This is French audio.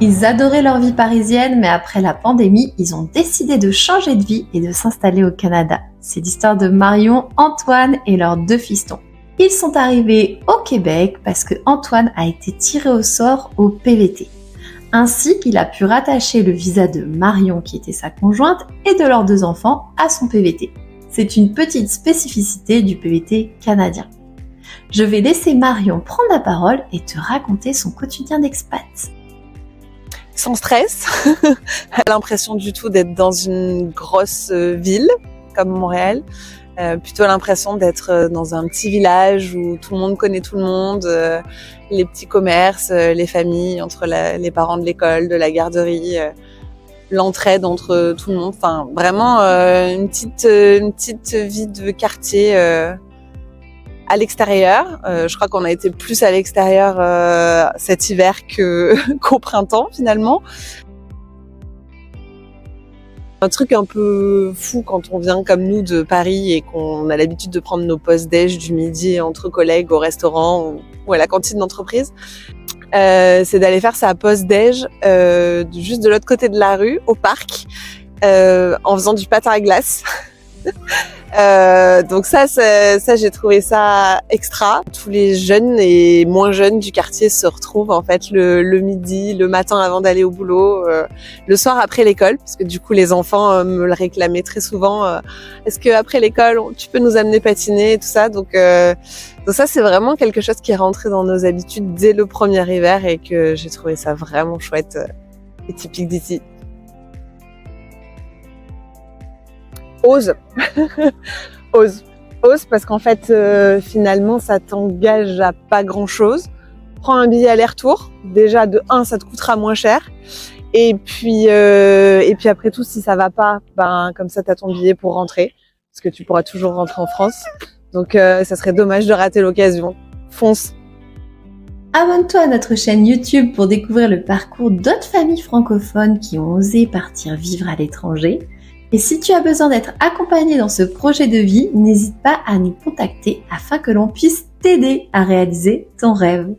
Ils adoraient leur vie parisienne, mais après la pandémie, ils ont décidé de changer de vie et de s'installer au Canada. C'est l'histoire de Marion, Antoine et leurs 2 fistons. Ils sont arrivés au Québec parce que Antoine a été tiré au sort au PVT. Ainsi qu'il a pu rattacher le visa de Marion, qui était sa conjointe, et de leurs 2 enfants à son PVT. C'est une petite spécificité du PVT canadien. Je vais laisser Marion prendre la parole et te raconter son quotidien d'expat. Sans stress, pas l'impression du tout d'être dans une grosse ville comme Montréal, plutôt l'impression d'être dans un petit village où tout le monde connaît tout le monde, les petits commerces, les familles, entre les parents de l'école, de la garderie, l'entraide entre tout le monde. Enfin, vraiment une petite vie de quartier à l'extérieur. Je crois qu'on a été plus à l'extérieur cet hiver qu'au printemps finalement. Un truc un peu fou quand on vient comme nous de Paris et qu'on a l'habitude de prendre nos pauses déj du midi entre collègues au restaurant ou à la cantine d'entreprise, c'est d'aller faire sa pause déj juste de l'autre côté de la rue, au parc, en faisant du patin à glace. Donc ça j'ai trouvé ça extra. Tous les jeunes et moins jeunes du quartier se retrouvent en fait le midi, le matin avant d'aller au boulot, le soir après l'école, parce que du coup les enfants me le réclamaient très souvent. Est-ce que après l'école tu peux nous amener patiner et tout ça. Donc ça c'est vraiment quelque chose qui est rentré dans nos habitudes dès le premier hiver et que j'ai trouvé ça vraiment chouette et typique d'ici. Ose parce qu'en fait finalement ça t'engage à pas grand chose. Prends un billet aller-retour, déjà de 1 ça te coûtera moins cher et puis après tout si ça va pas, comme ça t'as ton billet pour rentrer parce que tu pourras toujours rentrer en France. Donc ça serait dommage de rater l'occasion. Fonce. Abonne-toi à notre chaîne YouTube pour découvrir le parcours d'autres familles francophones qui ont osé partir vivre à l'étranger. Et si tu as besoin d'être accompagné dans ce projet de vie, n'hésite pas à nous contacter afin que l'on puisse t'aider à réaliser ton rêve.